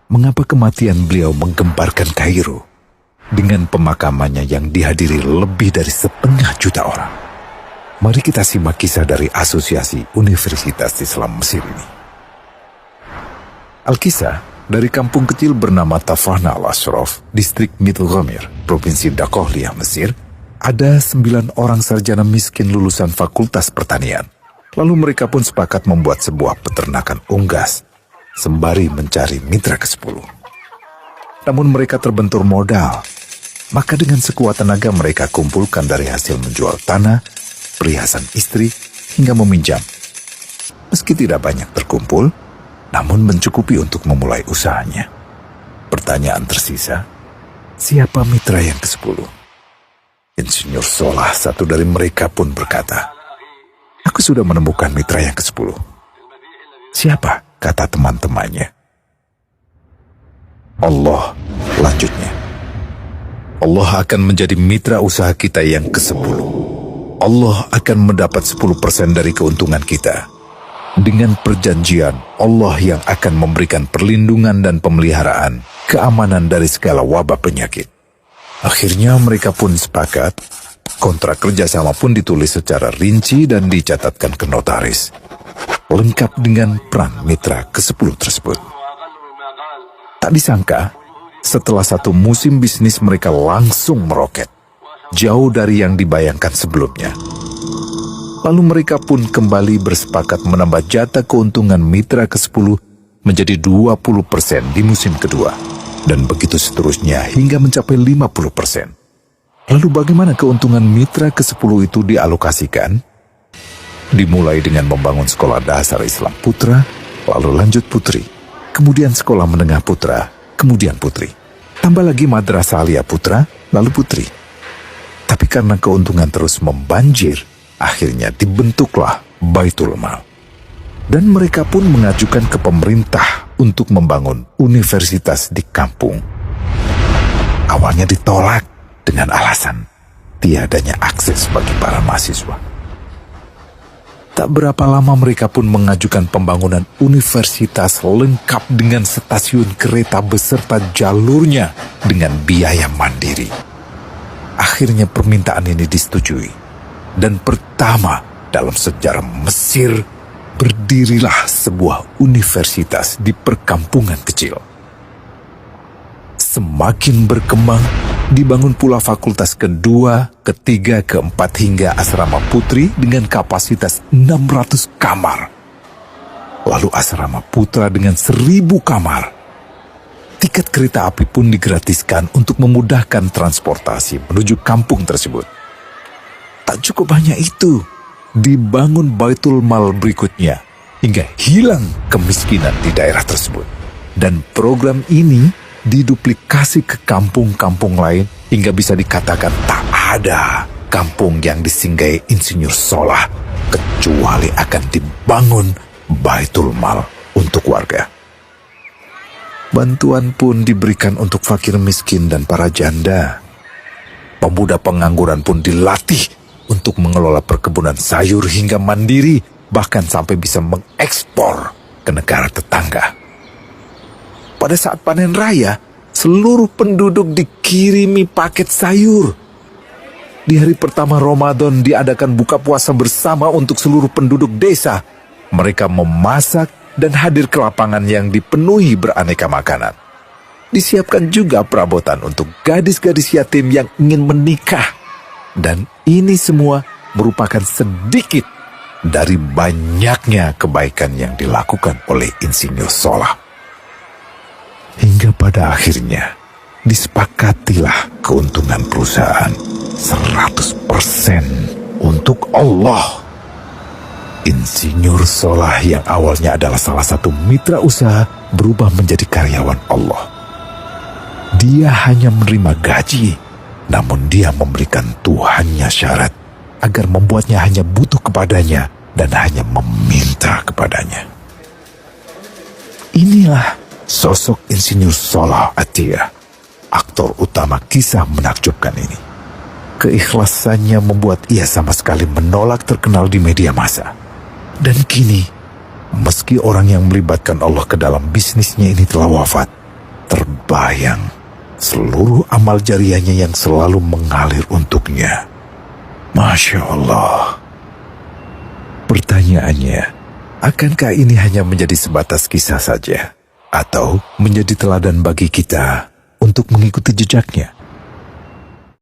mengapa kematian beliau menggemparkan Kairo dengan pemakamannya yang dihadiri lebih dari 500.000 orang. Mari kita simak kisah dari Asosiasi Universitas Islam Mesir ini. Al-Kisah dari kampung kecil bernama Tafahna al-Ashraf, distrik Middle Ghamir, provinsi Dakohliyah, Mesir. Ada 9 orang sarjana miskin lulusan Fakultas Pertanian. Lalu mereka pun sepakat membuat sebuah peternakan unggas, sembari mencari mitra ke-10. Namun mereka terbentur modal. Maka dengan sekuat tenaga mereka kumpulkan dari hasil menjual tanah, perhiasan istri, hingga meminjam. Meski tidak banyak terkumpul, namun mencukupi untuk memulai usahanya. Pertanyaan tersisa, siapa mitra yang ke-10? Insinyur Solah, satu dari mereka, pun berkata, "Aku sudah menemukan mitra yang ke-10. Siapa?" kata teman-temannya. "Allah," lanjutnya. "Allah akan menjadi mitra usaha kita yang ke-10. Allah akan mendapat 10% dari keuntungan kita. Dengan perjanjian, Allah yang akan memberikan perlindungan dan pemeliharaan, keamanan dari segala wabah penyakit." Akhirnya mereka pun sepakat. Kontrak kerjasama pun ditulis secara rinci dan dicatatkan ke notaris, lengkap dengan peran mitra ke-10 tersebut. Tak disangka, setelah 1 musim bisnis mereka langsung meroket, jauh dari yang dibayangkan sebelumnya. Lalu mereka pun kembali bersepakat menambah jatah keuntungan mitra ke-10 menjadi 20% di musim kedua. Dan begitu seterusnya hingga mencapai 50%. Lalu bagaimana keuntungan mitra ke-10 itu dialokasikan? Dimulai dengan membangun sekolah dasar Islam putra, lalu lanjut putri, kemudian sekolah menengah putra, kemudian putri. Tambah lagi madrasah aliyah putra, lalu putri. Tapi karena keuntungan terus membanjir, akhirnya dibentuklah Baitul Mal. Dan mereka pun mengajukan ke pemerintah untuk membangun universitas di kampung. Awalnya ditolak dengan alasan tiadanya akses bagi para mahasiswa. Tak berapa lama mereka pun mengajukan pembangunan universitas lengkap dengan stasiun kereta beserta jalurnya dengan biaya mandiri. Akhirnya permintaan ini disetujui. Dan pertama dalam sejarah Mesir, berdirilah sebuah universitas di perkampungan kecil. Semakin berkembang, dibangun pula fakultas kedua, ketiga, keempat hingga asrama putri dengan kapasitas 600 kamar. Lalu asrama putra dengan 1.000 kamar. Tiket kereta api pun digratiskan untuk memudahkan transportasi menuju kampung tersebut. Tak cukup hanya itu, dibangun Baitul Mal berikutnya hingga hilang kemiskinan di daerah tersebut. Dan program ini diduplikasi ke kampung-kampung lain hingga bisa dikatakan tak ada kampung yang disinggahi Insinyur Solah kecuali akan dibangun Baitul Mal untuk warga. Bantuan pun diberikan untuk fakir miskin dan para janda. Pemuda pengangguran pun dilatih untuk mengelola perkebunan sayur hingga mandiri, bahkan sampai bisa mengekspor ke negara tetangga. Pada saat panen raya, seluruh penduduk dikirimi paket sayur. Di hari pertama Ramadan diadakan buka puasa bersama untuk seluruh penduduk desa. Mereka memasak dan hadir ke lapangan yang dipenuhi beraneka makanan. Disiapkan juga perabotan untuk gadis-gadis yatim yang ingin menikah. Dan ini semua merupakan sedikit dari banyaknya kebaikan yang dilakukan oleh Insinyur Solah. Hingga pada akhirnya disepakatilah keuntungan perusahaan 100% untuk Allah. Insinyur Solah yang awalnya adalah salah satu mitra usaha berubah menjadi karyawan Allah. Dia hanya menerima gaji, namun dia memberikan Tuhannya syarat agar membuatnya hanya butuh kepadanya dan hanya meminta kepadanya. Inilah sosok Insinyur Solah Atiyah, aktor utama kisah menakjubkan ini. Keikhlasannya membuat ia sama sekali menolak terkenal di media massa. Dan kini, meski orang yang melibatkan Allah ke dalam bisnisnya ini telah wafat, terbayang seluruh amal jariahnya yang selalu mengalir untuknya. Masya Allah. Pertanyaannya, akankah ini hanya menjadi sebatas kisah saja? Atau menjadi teladan bagi kita untuk mengikuti jejaknya?